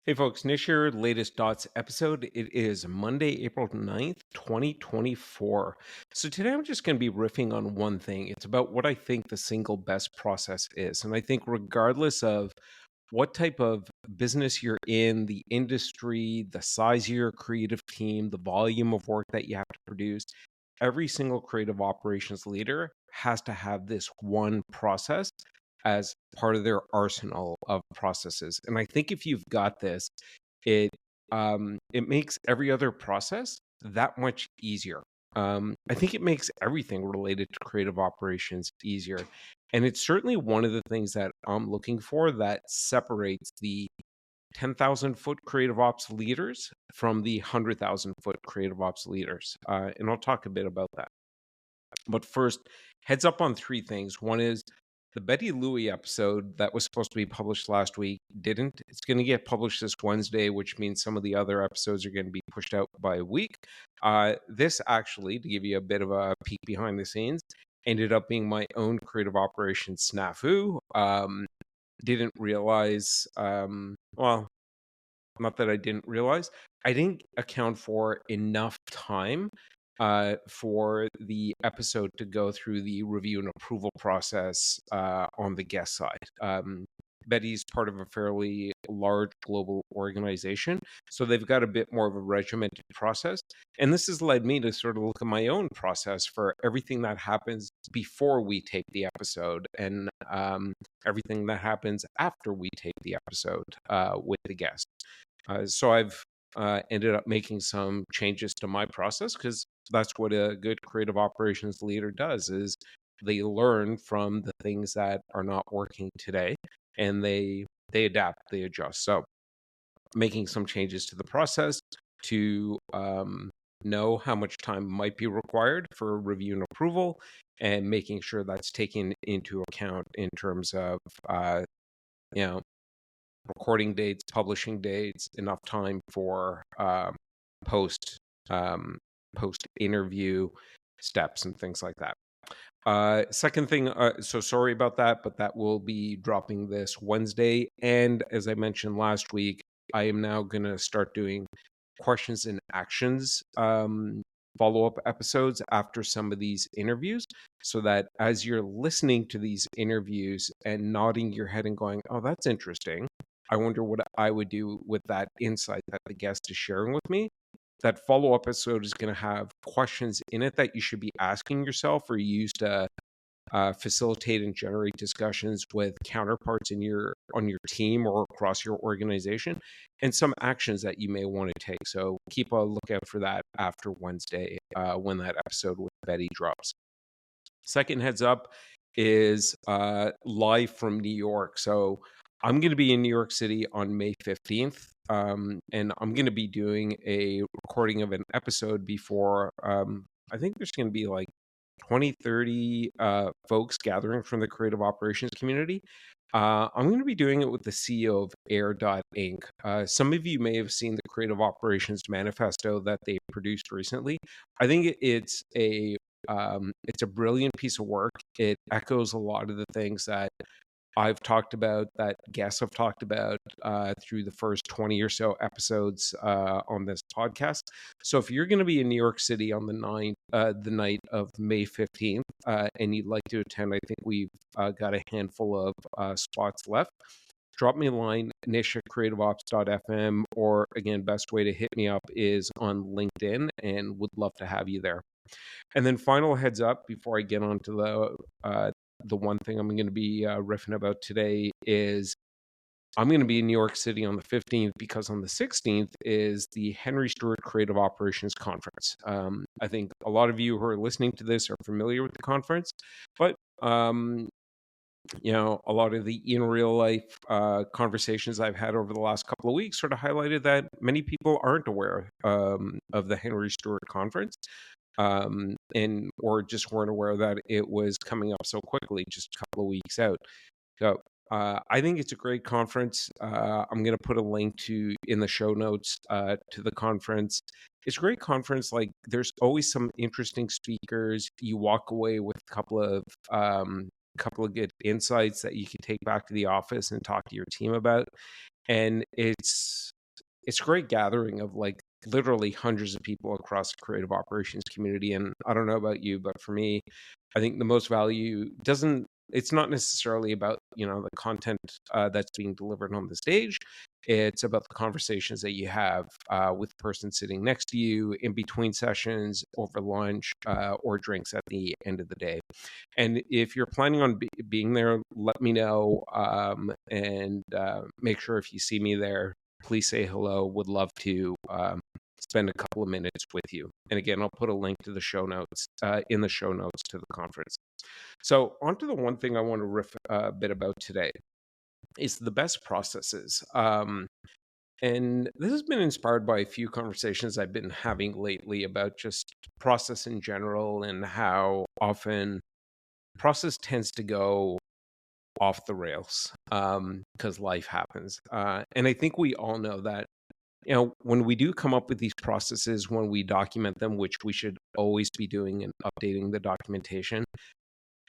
Hey folks, Nish here, latest Dots episode. It is Monday, April 9th, 2024. So today I'm just going to be riffing on one thing. It's about what I think the single best process is. And I think regardless of what type of business you're in, the industry, the size of your creative team, the volume of work that you have to produce, every single creative operations leader has to have this one process as part of their arsenal of processes. And I think if you've got this, it it makes every other process that much easier. I think it makes everything related to creative operations easier. And it's certainly one of the things that I'm looking for that separates the 10,000 foot creative ops leaders from the 100,000 foot creative ops leaders. And I'll talk a bit about that. But first, heads up on three things. One is the Betty Louie episode that was supposed to be published last week didn't. It's going to get published this Wednesday, which means some of the other episodes are going to be pushed out by a week. This actually, to give you a bit of a peek behind the scenes, ended up being my own creative operations snafu. Didn't realize, well, not that I didn't realize, I didn't account for enough time for the episode to go through the review and approval process on the guest side. Betty's part of a fairly large global organization, so they've got a bit more of a regimented process. And this has led me to sort of look at my own process for everything that happens before we tape the episode and everything that happens after we tape the episode with the guest. So I've ended up making some changes to my process because that's what a good creative operations leader does is they learn from the things that are not working today and they adapt, they adjust. So making some changes to the process to know how much time might be required for review and approval and making sure that's taken into account in terms of you know recording dates, publishing dates, enough time for post post interview steps and things like that. Second thing, so sorry about that, but that will be dropping this Wednesday. And as I mentioned last week, I am now going to start doing questions and actions follow-up episodes after some of these interviews so that as you're listening to these interviews and nodding your head and going, oh, that's interesting, I wonder what I would do with that insight that the guest is sharing with me. That follow-up episode is going to have questions in it that you should be asking yourself or use to facilitate and generate discussions with counterparts on your team or across your organization, and some actions that you may want to take. So keep a lookout for that after Wednesday when that episode with Betty drops. Second heads up is live from New York. So I'm going to be in New York City on May 15th, and I'm going to be doing a recording of an episode before, I think there's going to be like 20, 30 folks gathering from the creative operations community. I'm going to be doing it with the CEO of Air Inc. Some of you may have seen the creative operations manifesto that they produced recently. I think it's a brilliant piece of work. It echoes a lot of the things that I've talked about, that guests have talked about through the first 20 or so episodes on this podcast. So if you're going to be in New York City on the night of May 15th, and you'd like to attend, I think we've got a handful of spots left. Drop me a line, Nish at creativeops.fm, or again, best way to hit me up is on LinkedIn, and would love to have you there. And then final heads up before I get on to the one thing I'm going to be riffing about today is I'm going to be in New York City on the 15th because on the 16th is the Henry Stewart Creative Operations Conference. I think a lot of you who are listening to this are familiar with the conference, but a lot of the in real life conversations I've had over the last couple of weeks sort of highlighted that many people aren't aware of the Henry Stewart Conference. Or just weren't aware that it was coming up so quickly, just a couple of weeks out. So I think it's a great conference. I'm going to put a link in the show notes to the conference. It's a great conference. Like, there's always some interesting speakers. You walk away with a couple of good insights that you can take back to the office and talk to your team about. And it's it's a great gathering of like literally hundreds of people across the creative operations community. And I don't know about you, but for me, I think the most value doesn't, it's not necessarily about, the content that's being delivered on the stage. It's about the conversations that you have with the person sitting next to you in between sessions, over lunch, or drinks at the end of the day. And if you're planning on being there, let me know, and make sure if you see me there, please say hello. Would love to spend a couple of minutes with you. And again, I'll put a link to the show notes in the show notes to the conference. So on to the one thing I want to riff a bit about today is the best processes. And this has been inspired by a few conversations I've been having lately about just process in general and how often process tends to go off the rails because life happens. And I think we all know that, when we do come up with these processes, when we document them, which we should always be doing and updating the documentation,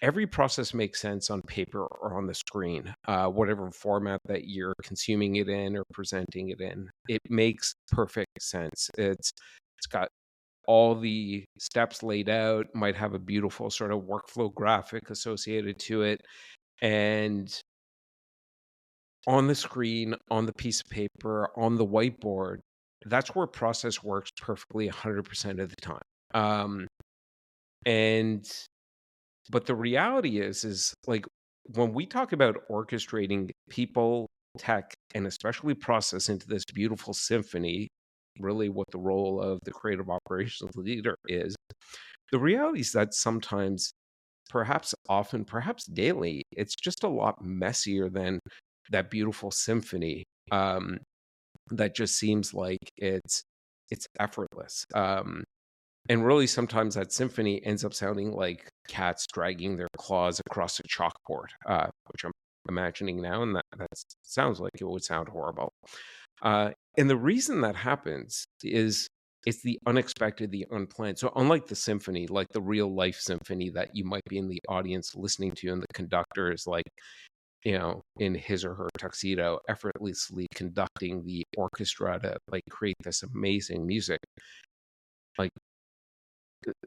every process makes sense on paper or on the screen, whatever format that you're consuming it in or presenting it in. It makes perfect sense. It's got all the steps laid out, might have a beautiful sort of workflow graphic associated to it. And on the screen, on the piece of paper, on the whiteboard, that's where process works perfectly 100% of the time. Um, and but the reality is like when we talk about orchestrating people, tech, and especially process into this beautiful symphony, really what the role of the creative operations leader is, the reality is that sometimes, perhaps often, perhaps daily, it's just a lot messier than that beautiful symphony, that just seems like it's effortless. And really, sometimes that symphony ends up sounding like cats dragging their claws across a chalkboard, which I'm imagining now, and that sounds like it would sound horrible. And the reason that happens is it's the unexpected, the unplanned. So, unlike the symphony, like the real life symphony that you might be in the audience listening to, and the conductor is like, in his or her tuxedo, effortlessly conducting the orchestra to like create this amazing music. Like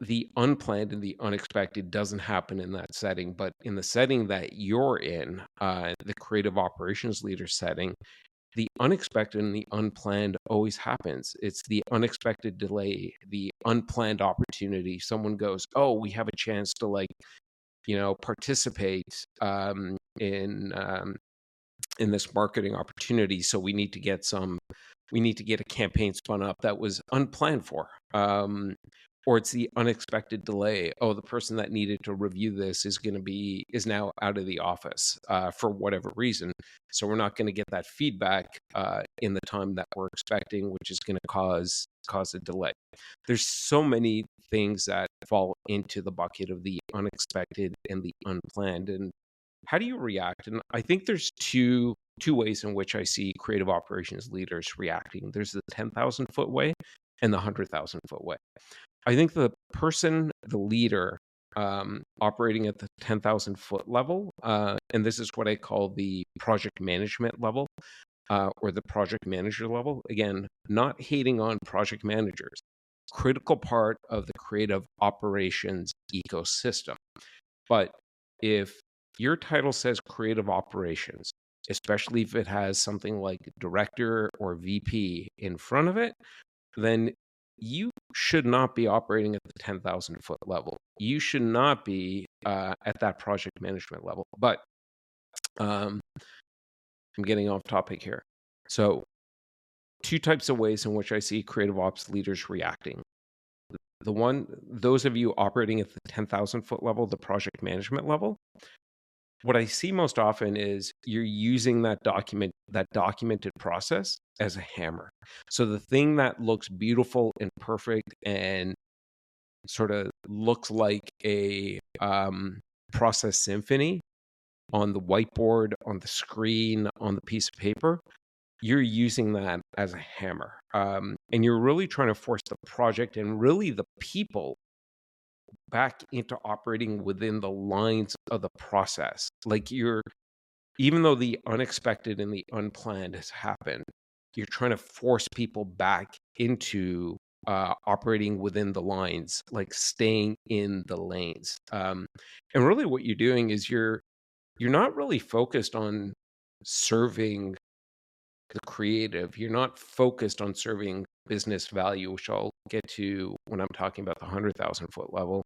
the unplanned and the unexpected doesn't happen in that setting, but in the setting that you're in, the creative operations leader setting, the unexpected and the unplanned always happens. It's the unexpected delay, the unplanned opportunity. Someone goes, "Oh, we have a chance to like, participate in this marketing opportunity. So we need to get a campaign spun up that was unplanned for." Or it's the unexpected delay. Oh, the person that needed to review this is now out of the office for whatever reason. So we're not going to get that feedback in the time that we're expecting, which is going to cause a delay. There's so many things that fall into the bucket of the unexpected and the unplanned. And how do you react? And I think there's two ways in which I see creative operations leaders reacting. There's the 10,000-foot way and the 100,000-foot way. I think the leader, operating at the 10,000-foot level, and this is what I call the project management level, or the project manager level. Again, not hating on project managers, critical part of the creative operations ecosystem. But if your title says creative operations, especially if it has something like director or VP in front of it, then you should not be operating at the 10,000-foot level. You should not be at that project management level. But um, I'm getting off topic here. So, two types of ways in which I see creative ops leaders reacting. Those of you operating at the 10,000-foot level, the project management level, what I see most often is you're using that documented process as a hammer. So the thing that looks beautiful and perfect and sort of looks like a process symphony on the whiteboard, on the screen, on the piece of paper, you're using that as a hammer. And you're really trying to force the project and really the people back into operating within the lines of the process. Like even though the unexpected and the unplanned has happened, you're trying to force people back into operating within the lines, like staying in the lanes. And really, what you're doing is you're not really focused on serving the creative. You're not focused on serving business value, which I'll get to when I'm talking about the 100,000 foot level.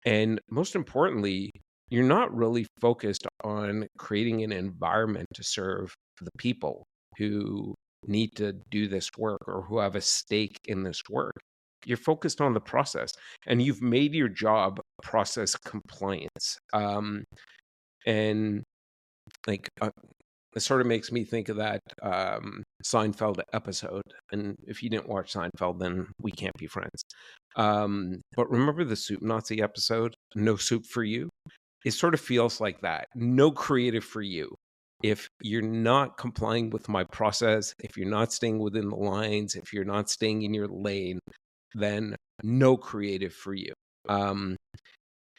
And most importantly, you're not really focused on creating an environment to serve the people who need to do this work or who have a stake in this work. You're focused on the process, and you've made your job process compliance. And like it sort of makes me think of that Seinfeld episode. And if you didn't watch Seinfeld, then we can't be friends. But remember the Soup Nazi episode, No Soup for You? It sort of feels like that. No creative for you. If you're not complying with my process, if you're not staying within the lines, if you're not staying in your lane, then no creative for you.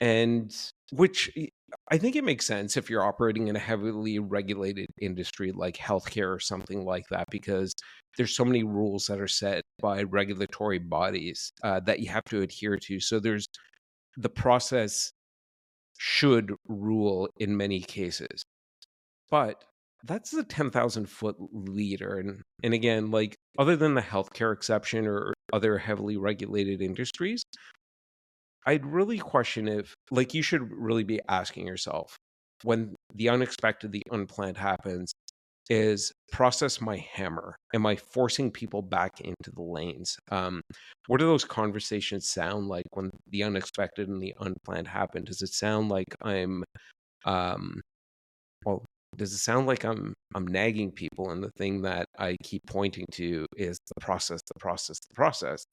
And which I think it makes sense if you're operating in a heavily regulated industry like healthcare or something like that, because there's so many rules that are set by regulatory bodies that you have to adhere to. So there's the process should rule in many cases. But that's the 10,000 foot leader. And again, like other than the healthcare exception or other heavily regulated industries, I'd really question if, like, you should really be asking yourself when the unexpected, the unplanned happens, is process my hammer? Am I forcing people back into the lanes? What do those conversations sound like when the unexpected and the unplanned happen? Does it sound like um, well, does it sound like I'm nagging people and the thing that I keep pointing to is the process, the process, the process?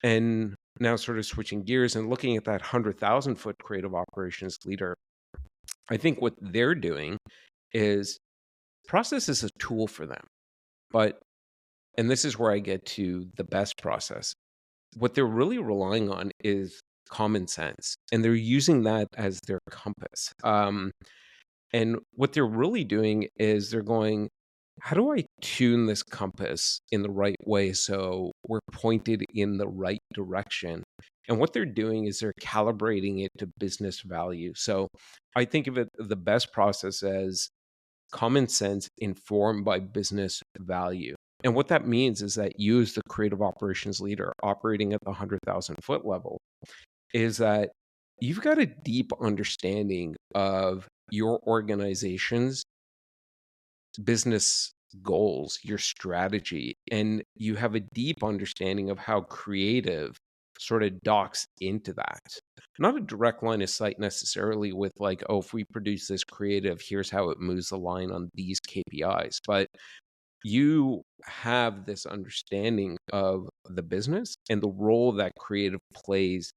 And now, sort of switching gears and looking at that 100,000 foot creative operations leader, I think what they're doing is process is a tool for them. But, and this is where I get to the best process, what they're really relying on is common sense. And they're using that as their compass. And what they're really doing is they're going, how do I tune this compass in the right way so we're pointed in the right direction? And what they're doing is they're calibrating it to business value. So I think of it the best process as common sense informed by business value. And what that means is that you, as the creative operations leader operating at the 100,000 foot level, is that you've got a deep understanding of your organization's business goals, your strategy, and you have a deep understanding of how creative sort of docks into that. Not a direct line of sight necessarily with like, oh, if we produce this creative, here's how it moves the line on these KPIs, but you have this understanding of the business and the role that creative plays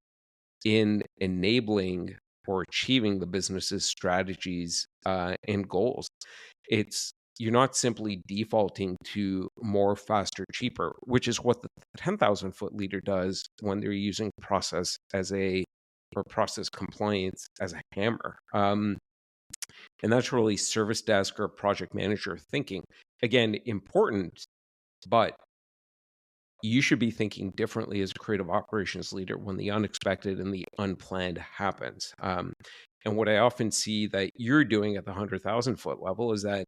in enabling or achieving the business's strategies and goals. It's you're not simply defaulting to more, faster, cheaper, which is what the 10,000 foot leader does when they're using process as a or process compliance as a hammer. And that's really service desk or project manager thinking. Again, important, but you should be thinking differently as a creative operations leader when the unexpected and the unplanned happens. And what I often see that you're doing at the 100,000 foot level is that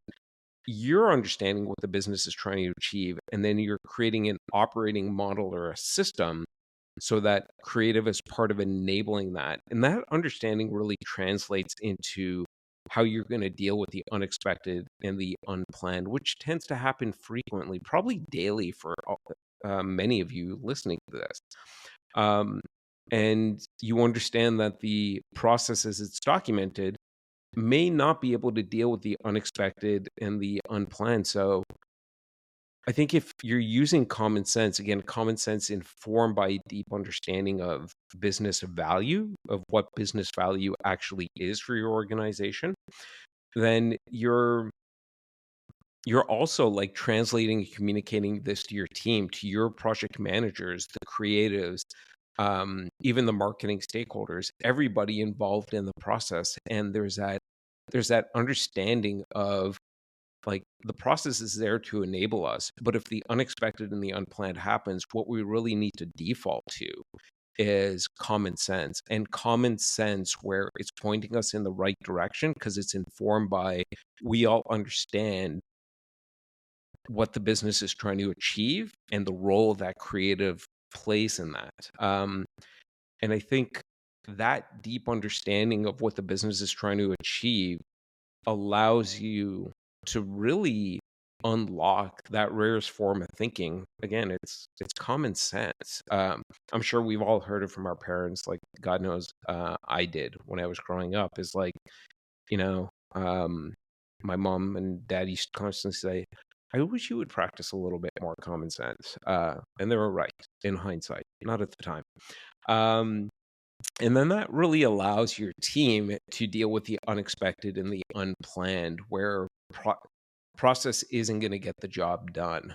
you're understanding what the business is trying to achieve, and then you're creating an operating model or a system so that creative is part of enabling that. And that understanding really translates into how you're going to deal with the unexpected and the unplanned, which tends to happen frequently, probably daily for many of you listening to this. And you understand that the process as it's documented may not be able to deal with the unexpected and the unplanned. So I think if you're using common sense, again, common sense informed by a deep understanding of business value, of what business value actually is for your organization, then you're also like translating and communicating this to your team, to your project managers, the creatives, even the marketing stakeholders, everybody involved in the process. And there's that understanding of like the process is there to enable us. But if the unexpected and the unplanned happens, what we really need to default to is common sense, and common sense where it's pointing us in the right direction because it's informed by, we all understand what the business is trying to achieve and the role that creative plays in that. And I think that deep understanding of what the business is trying to achieve allows you to really unlock that rarest form of thinking. Again, it's common sense. I'm sure we've all heard it from our parents, like God knows I did when I was growing up, is like, you know, my mom and dad used to constantly say, I wish you would practice a little bit more common sense. And they were right in hindsight, not at the time. Um, and then that really allows your team to deal with the unexpected and the unplanned, where process isn't going to get the job done.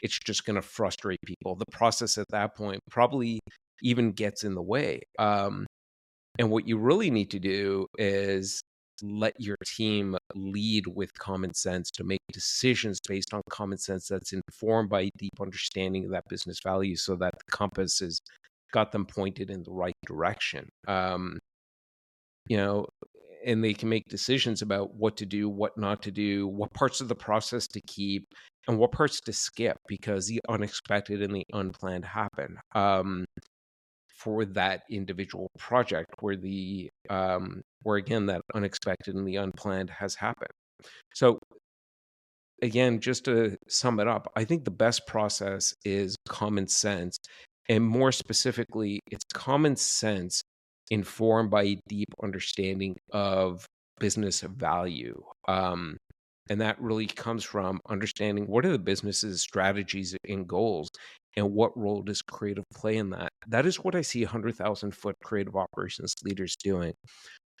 It's just going to frustrate people. The process at that point probably even gets in the way. And what you really need to do is let your team lead with common sense to make decisions based on common sense that's informed by deep understanding of that business value, so that the compass has got them pointed in the right direction. You know, and they can make decisions about what to do, what not to do, what parts of the process to keep, and what parts to skip because the unexpected and the unplanned happen. For that individual project where where again that unexpected and the unplanned has happened. So again, just to sum it up, I think the best process is common sense, and more specifically, it's common sense informed by a deep understanding of business value. And that really comes from understanding what are the business's strategies and goals, and what role does creative play in that. That is what I see 100,000-foot creative operations leaders doing.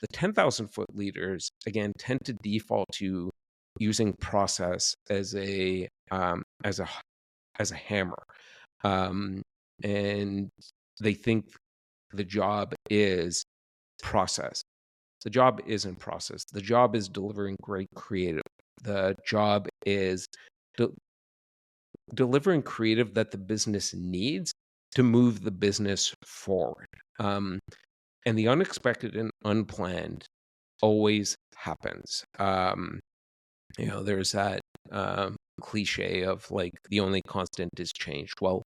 The 10,000-foot leaders, again, tend to default to using process as a hammer, um, and they think the job is process. The job isn't process. The job is delivering great creative. The job is de- delivering creative that the business needs to move the business forward. And the unexpected and unplanned always happens. There's that cliche of like the only constant is change. Well,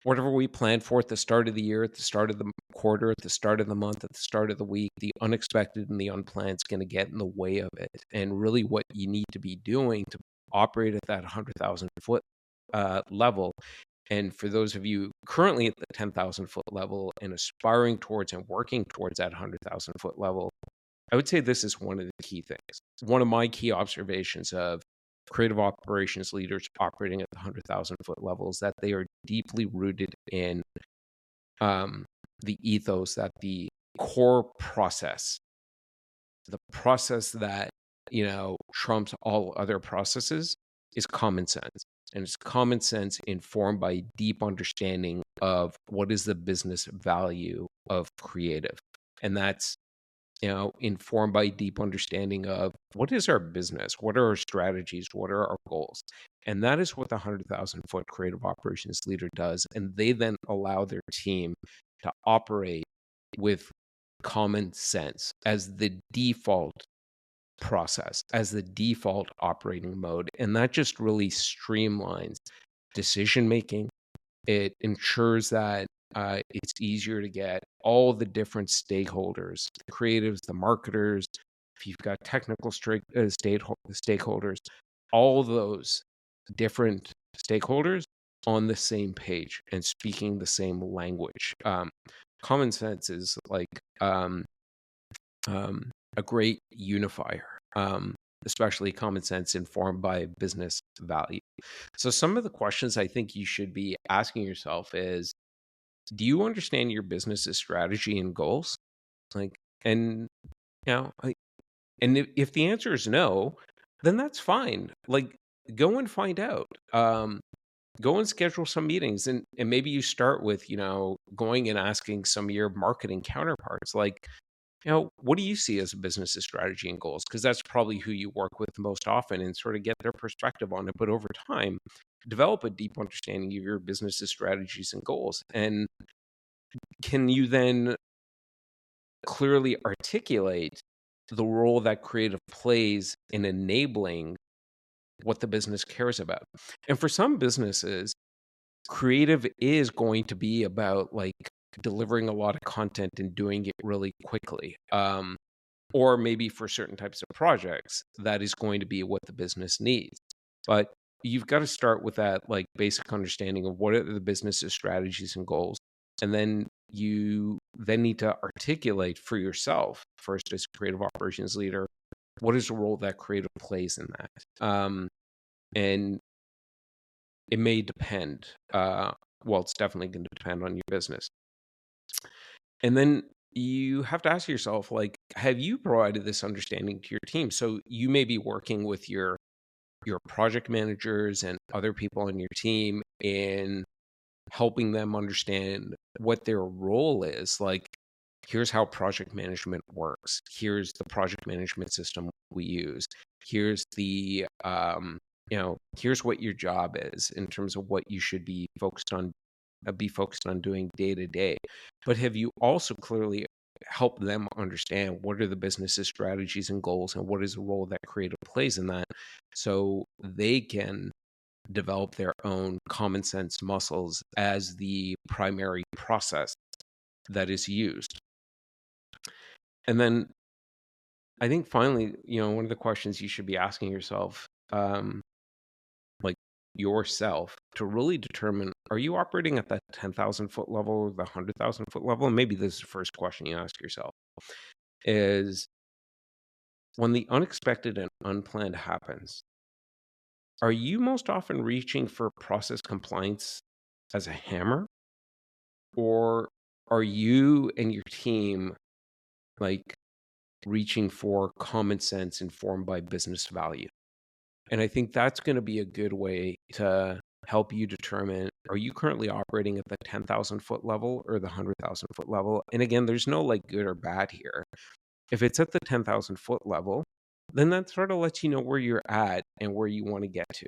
whatever we planned for at the start of the year, at the start of the quarter, at the start of the month, at the start of the week, the unexpected and the unplanned is going to get in the way of it. And really, what you need to be doing to operate at that 100,000-foot level. And for those of you currently at the 10,000-foot level and aspiring towards and working towards that 100,000-foot level, I would say this is one of the key things. One of my key observations of creative operations leaders operating at the 100,000-foot level is that they are deeply rooted in the ethos that the core process, the process that, trumps all other processes, is common sense. And it's common sense informed by deep understanding of what is the business value of creative. And that's, informed by deep understanding of what is our business, what are our strategies, what are our goals. And that is what the 100,000-foot creative operations leader does. And they then allow their team to operate with common sense as the default process, as the default operating mode. And that just really streamlines decision making. It ensures that it's easier to get all the different stakeholders, the creatives, the marketers, if you've got technical stakeholders, all those different stakeholders on the same page and speaking the same language. Common sense is like a great unifier, especially common sense informed by business value. So some of the questions I think you should be asking yourself is, do you understand your business's strategy and goals? Like, and if the answer is no, then that's fine. Like, go and find out. Go and schedule some meetings, and maybe you start with, going and asking some of your marketing counterparts, like, Now, what do you see as a business's strategy and goals? Because that's probably who you work with most often and sort of get their perspective on it. But over time, develop a deep understanding of your business's strategies and goals. And can you then clearly articulate the role that creative plays in enabling what the business cares about? And for some businesses, creative is going to be about like delivering a lot of content and doing it really quickly. Or maybe for certain types of projects, that is going to be what the business needs. But you've got to start with that like basic understanding of what are the business's strategies and goals. And then you then need to articulate for yourself, first as a creative operations leader, what is the role that creative plays in that? And it may depend. Well, it's definitely going to depend on your business. And then you have to ask yourself, like, have you provided this understanding to your team? So you may be working with your project managers and other people on your team in helping them understand what their role is. Like, here's how project management works. Here's the project management system we use. Here's the here's what your job is in terms of what you should be focused on doing day to day. But have you also clearly helped them understand what are the business's strategies and goals and what is the role that creative plays in that, so they can develop their own common sense muscles as the primary process that is used? And then I think finally, one of the questions you should be asking yourself, like yourself, to really determine, are you operating at that 10,000 foot level or the 100,000 foot level? And maybe this is the first question you ask yourself is, when the unexpected and unplanned happens, are you most often reaching for process compliance as a hammer? Or are you and your team like reaching for common sense informed by business value? And I think that's going to be a good way to help you determine, are you currently operating at the 10,000 foot level or the 100,000 foot level? And again, there's no like good or bad here. If it's at the 10,000 foot level, then that sort of lets you know where you're at and where you want to get to.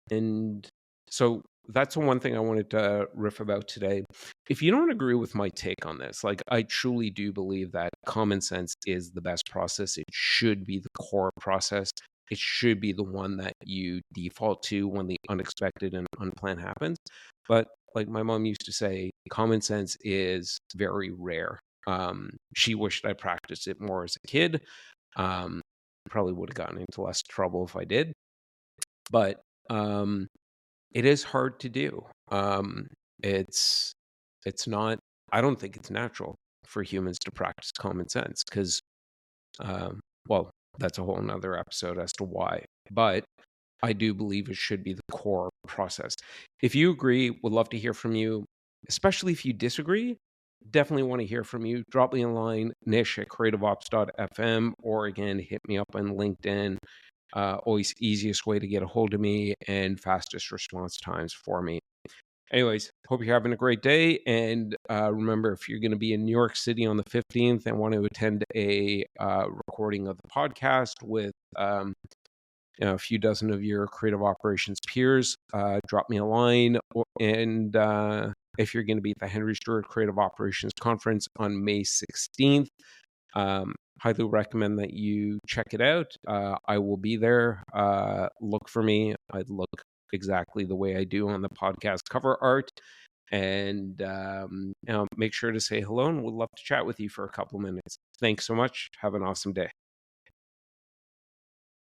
And so that's the one thing I wanted to riff about today. If you don't agree with my take on this, like I truly do believe that common sense is the best process. It should be the core process. It should be the one that you default to when the unexpected and unplanned happens. But like my mom used to say, common sense is very rare. She wished I practiced it more as a kid. Um, Probably would have gotten into less trouble if I did. But it is hard to do. It's it's not. I don't think it's natural for humans to practice common sense because, well, that's a whole nother episode as to why. But I do believe it should be the core process. If you agree, would love to hear from you. Especially if you disagree, definitely want to hear from you. Drop me a line, Nish at creativeops.fm, or again, hit me up on LinkedIn. Always easiest way to get a hold of me and fastest response times for me. Anyways, hope you're having a great day. And remember, if you're going to be in New York City on the 15th and want to attend a recording of the podcast with a few dozen of your creative operations peers, drop me a line. And if you're going to be at the Henry Stewart Creative Operations Conference on May 16th, highly recommend that you check it out. I will be there. Look for me. I look exactly the way I do on the podcast cover art. And make sure to say hello, and we'd love to chat with you for a couple minutes. Thanks so much. Have an awesome day.